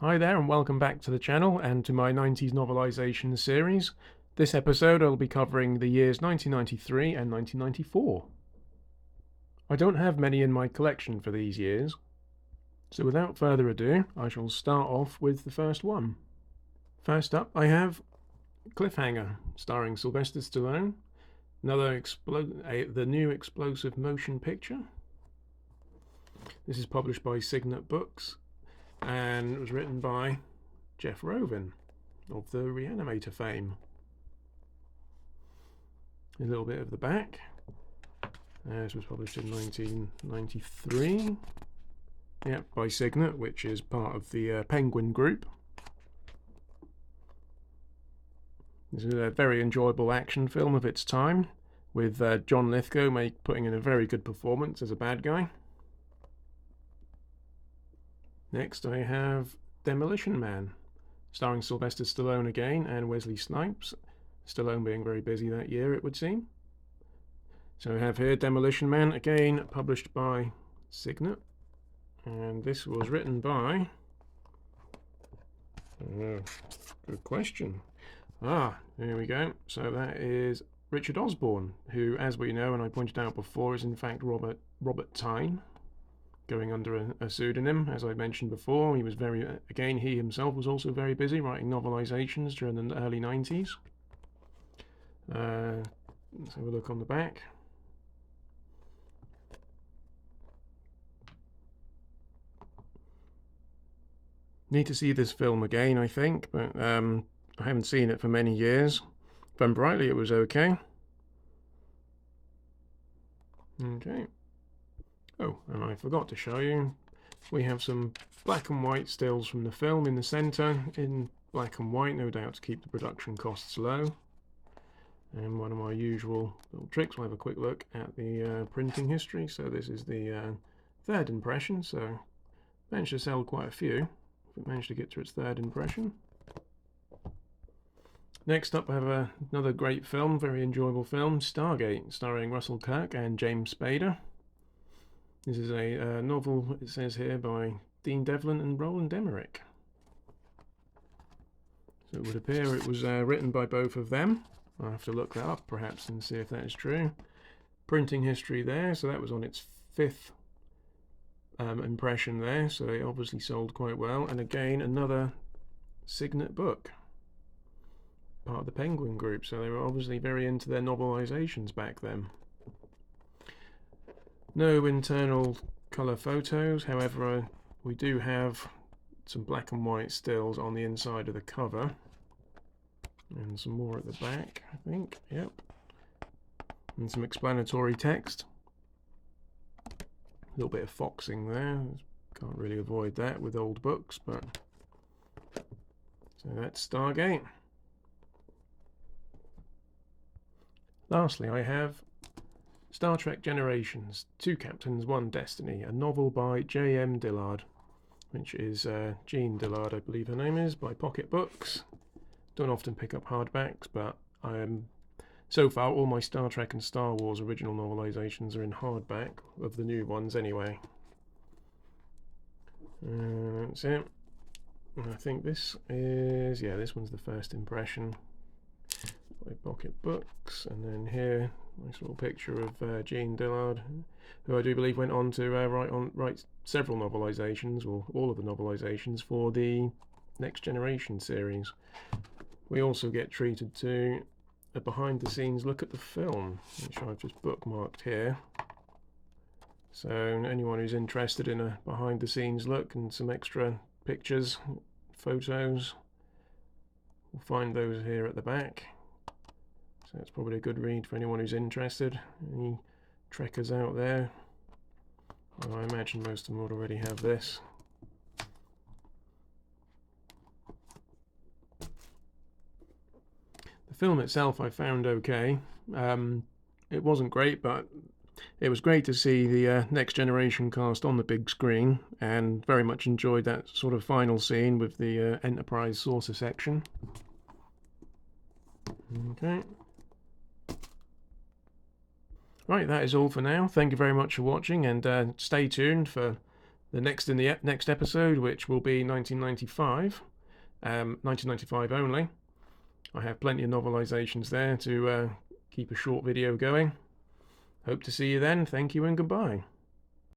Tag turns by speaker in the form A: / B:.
A: Hi there and welcome back to the channel and to my 90s novelisation series. This episode I'll be covering the years 1993 and 1994. I don't have many in my collection for these years, so without further ado I shall start off with the first one. First up I have Cliffhanger, starring Sylvester Stallone, the new explosive motion picture. This is published by Signet Books and it was written by Jeff Rovin of the Reanimator fame. A little bit of the back. This was published in 1993. Yep, by Signet, which is part of the Penguin Group. This is a very enjoyable action film of its time, with John Lithgow putting in a very good performance as a bad guy. Next I have Demolition Man, starring Sylvester Stallone again and Wesley Snipes. Stallone being very busy that year, it would seem. So I have here Demolition Man, again published by Signet. And this was written by... good question. Here we go. So that is Richard Osborne, who, as we know and I pointed out before, is in fact Robert Tyne, going under a pseudonym. As I mentioned before, he was he himself was also very busy writing novelizations during the early 90s. Let's have a look on the back. Need to see this film again, I think, but I haven't seen it for many years. If I'm rightly, it was okay. Okay. Oh, and I forgot to show you, we have some black and white stills from the film in the centre, in black and white, no doubt to keep the production costs low. And one of my usual little tricks, we'll have a quick look at the printing history. So this is the third impression, so managed to sell quite a few. It managed to get to its third impression. Next up I have another great film, very enjoyable film, Stargate, starring Russell Kirk and James Spader. This is a novel, it says here, by Dean Devlin and Roland Emmerich. So it would appear it was written by both of them. I'll have to look that up perhaps and see if that is true. Printing history there, so that was on its fifth impression there, so it obviously sold quite well. And again, another Signet book, part of the Penguin Group, so they were obviously very into their novelizations back then. No internal colour photos, however we do have some black and white stills on the inside of the cover and some more at the back, I think. Yep, and some explanatory text. A little bit of foxing there, can't really avoid that with old books, but so that's Stargate. Lastly I have Star Trek Generations, 2 Captains, 1 Destiny, a novel by J.M. Dillard, which is Jean Dillard, I believe her name is, by Pocket Books. Don't often pick up hardbacks, but so far all my Star Trek and Star Wars original novelizations are in hardback, of the new ones anyway. That's it. And I think this is, yeah, this one's the first impression by Pocket Books, and then here nice little picture of Jean Dillard, who I do believe went on to write several novelizations, or all of the novelizations, for the Next Generation series. We also get treated to a behind the scenes look at the film, which I've just bookmarked here. So anyone who's interested in a behind the scenes look and some extra pictures, photos, will find those here at the back. So it's probably a good read for anyone who's interested. Any trekkers out there? Well, I imagine most of them would already have this. The film itself I found okay. It wasn't great, but it was great to see the Next Generation cast on the big screen, and very much enjoyed that sort of final scene with the Enterprise saucer section. Okay. Right, that is all for now. Thank you very much for watching, and stay tuned for the next episode, which will be 1995, 1995 only. I have plenty of novelisations there to keep a short video going. Hope to see you then. Thank you and goodbye.